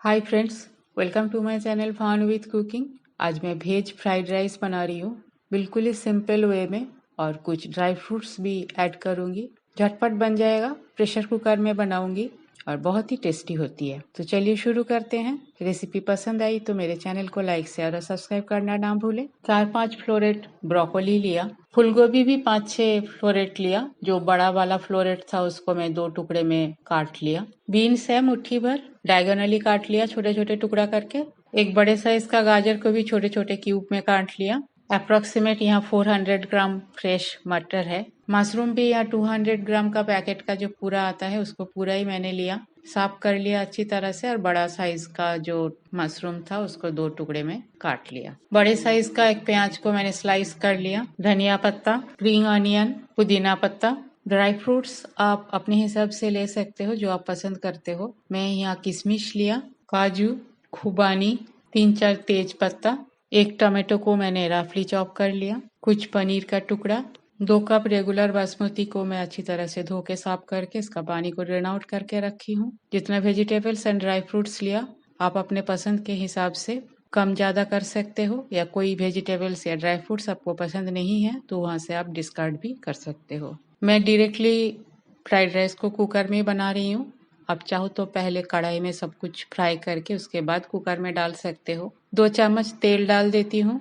Hi friends, welcome to my channel fun with cooking. आज मैं veg fried rice बना रही हूँ, बिल्कुल ही सिंपल वे में, और कुछ ड्राई फ्रूट्स भी ऐड करूँगी। झटपट बन जाएगा, प्रेशर कुकर में बनाऊँगी और बहुत ही टेस्टी होती है। तो चलिए शुरू करते हैं। रेसिपी पसंद आई तो मेरे चैनल को लाइक शेयर और सब्सक्राइब करना ना भूलें। 4-5 फ्लोरेट ब्रोकोली लिया, फूलगोभी भी 5-6 फ्लोरेट लिया। जो बड़ा वाला फ्लोरेट था उसको मैं 2 टुकड़े में काट लिया। बीन्स है मुट्ठी भर, डायगोनली काट लिया छोटे छोटे टुकड़ा करके। एक बड़े साइज का गाजर को भी छोटे छोटे क्यूब में काट लिया। अप्रोक्सीमेट यहाँ 400 ग्राम फ्रेश मटर है। मशरूम भी यहाँ 200 ग्राम का पैकेट का जो पूरा आता है उसको पूरा ही मैंने लिया, साफ कर लिया अच्छी तरह से। और बड़ा साइज का जो मशरूम था उसको 2 टुकड़े में काट लिया। बड़े साइज का एक प्याज को मैंने स्लाइस कर लिया। धनिया पत्ता, ग्रीन अनियन, पुदीना पत्ता। ड्राई फ्रूट्स आप अपने हिसाब से ले सकते हो, जो आप पसंद करते हो। मैं यहाँ किशमिश लिया, काजू, खुबानी, 3-4 तेज पत्ता। एक टमाटो को मैंने रफली चॉप कर लिया। कुछ पनीर का टुकड़ा। 2 कप रेगुलर बासमती को मैं अच्छी तरह से धो के साफ करके इसका पानी को ड्रेन आउट करके रखी हूँ। जितना वेजिटेबल्स एंड ड्राई फ्रूट्स लिया, आप अपने पसंद के हिसाब से कम ज़्यादा कर सकते हो, या कोई वेजिटेबल्स या ड्राई फ्रूट्स आपको पसंद नहीं है तो वहाँ से आप डिस्कार्ड भी कर सकते हो। मैं डायरेक्टली फ्राइड राइस को कुकर में बना रही हूँ। आप चाहो तो पहले कढ़ाई में सब कुछ फ्राई करके उसके बाद कुकर में डाल सकते हो। 2 चम्मच तेल डाल देती हूँ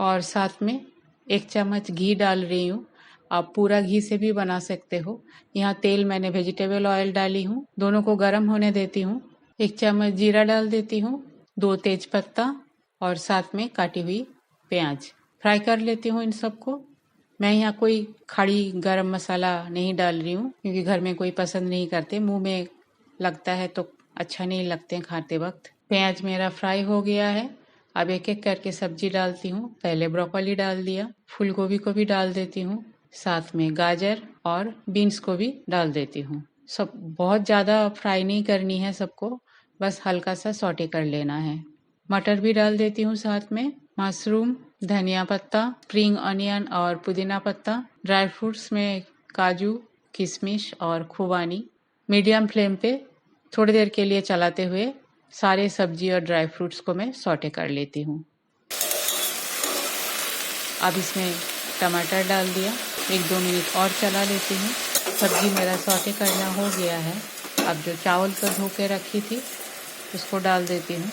और साथ में 1 चम्मच घी डाल रही हूँ। आप पूरा घी से भी बना सकते हो। यहाँ तेल मैंने वेजिटेबल ऑयल डाली हूँ, दोनों को गर्म होने देती हूँ। 1 चम्मच जीरा डाल देती हूँ, 2 तेज पत्ता और साथ में काटी हुई प्याज। फ्राई कर लेती हूँ इन सबको। मैं यहाँ कोई खड़ी गरम मसाला नहीं डाल रही हूँ, क्योंकि घर में कोई पसंद नहीं करते, मुंह में लगता है तो अच्छा नहीं लगते खाते वक्त। प्याज मेरा फ्राई हो गया है। अब एक एक करके सब्जी डालती हूँ। पहले ब्रोकोली डाल दिया, फूल गोभी को भी डाल देती हूँ, साथ में गाजर और बीन्स को भी डाल देती हूँ। सब बहुत ज़्यादा फ्राई नहीं करनी है सबको, बस हल्का सा सौटे कर लेना है। मटर भी डाल देती हूँ साथ में, मशरूम, धनिया पत्ता, स्प्रिंग अनियन और पुदीना पत्ता। ड्राई फ्रूट्स में काजू, किशमिश और खुबानी। मीडियम फ्लेम पे थोड़ी देर के लिए चलाते हुए सारे सब्जी और ड्राई फ्रूट्स को मैं सौटे कर लेती हूँ। अब इसमें टमाटर डाल दिया, 1-2 मिनट और चला लेती हूँ। सब्जी मेरा सौटे करना हो गया है। अब जो चावल को धो के रखी थी उसको डाल देती हूँ।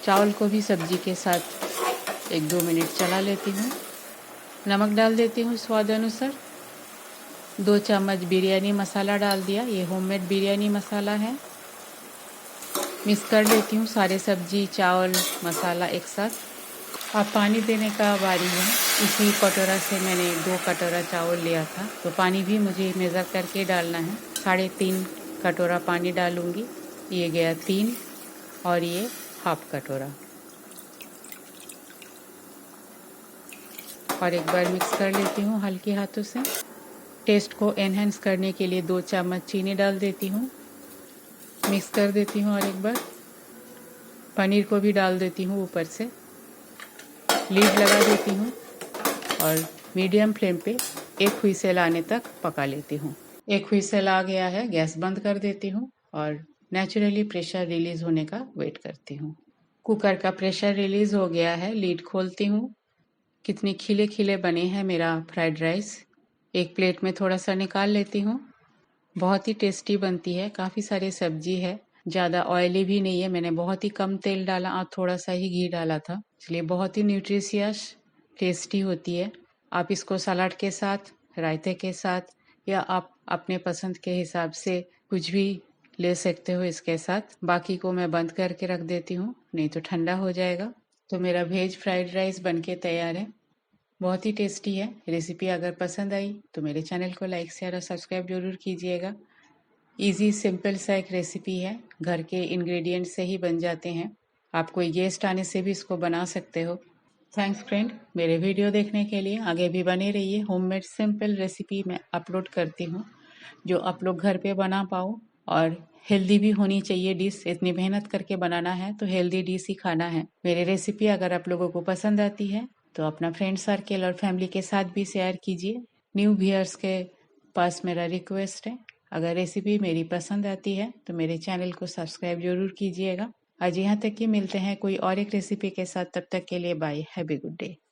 चावल को भी सब्जी के साथ 1-2 मिनट चला लेती हूँ। नमक डाल देती हूँ स्वाद अनुसार। 2 चम्मच बिरयानी मसाला डाल दिया, ये होममेड बिरयानी मसाला है। मिक्स कर लेती हूँ सारे सब्जी, चावल, मसाला एक साथ। अब पानी देने का बारी है। इसी कटोरा से मैंने 2 कटोरा चावल लिया था, तो पानी भी मुझे मेज़र करके डालना है। 3.5 कटोरा पानी डालूंगी। ये गया 3 और ये हाफ कटोरा। और एक बार मिक्स कर लेती हूँ हल्के हाथों से। टेस्ट को एनहेंस करने के लिए 2 चम्मच चीनी डाल देती हूँ। मिक्स कर देती हूँ और एक बार पनीर को भी डाल देती हूँ ऊपर से। लीड लगा देती हूँ और मीडियम फ्लेम पे 1 व्हिसल आने तक पका लेती हूँ। 1 व्हिसल आ गया है, गैस बंद कर देती हूँ और नेचुरली प्रेशर रिलीज होने का वेट करती हूँ। कुकर का प्रेशर रिलीज हो गया है, लीड खोलती हूँ। कितने खिले खिले बने हैं मेरा फ्राइड राइस। एक प्लेट में थोड़ा सा निकाल लेती हूँ। बहुत ही टेस्टी बनती है, काफ़ी सारी सब्जी है, ज़्यादा ऑयली भी नहीं है। मैंने बहुत ही कम तेल डाला और थोड़ा सा ही घी डाला था, इसलिए बहुत ही न्यूट्रिशियस टेस्टी होती है। आप इसको सलाद के साथ, रायते के साथ, या आप अपने पसंद के हिसाब से कुछ भी ले सकते हो इसके साथ। बाकी को मैं बंद करके रख देती हूँ, नहीं तो ठंडा हो जाएगा। तो मेरा वेज फ्राइड राइस बनके तैयार है, बहुत ही टेस्टी है। रेसिपी अगर पसंद आई तो मेरे चैनल को लाइक शेयर और सब्सक्राइब जरूर कीजिएगा। इजी सिंपल सा एक रेसिपी है, घर के इंग्रेडिएंट से ही बन जाते हैं। आप कोई गेस्ट आने से भी इसको बना सकते हो। थैंक्स फ्रेंड, मेरे वीडियो देखने के लिए। आगे भी बने रहिए। होममेड सिंपल रेसिपी मैं अपलोड करती हूँ, जो आप लोग घर पे बना पाओ, और हेल्दी भी होनी चाहिए डिश। इतनी मेहनत करके बनाना है तो हेल्दी डिश ही खाना है। मेरी रेसिपी अगर आप लोगों को पसंद आती है तो अपना फ्रेंड सर्कल और फैमिली के साथ भी शेयर कीजिए। न्यू व्यूअर्स के पास मेरा रिक्वेस्ट है, अगर रेसिपी मेरी पसंद आती है तो मेरे चैनल को सब्सक्राइब जरूर कीजिएगा। आज यहाँ तक ही, मिलते हैं कोई और एक रेसिपी के साथ। तब तक के लिए bye, have a good day.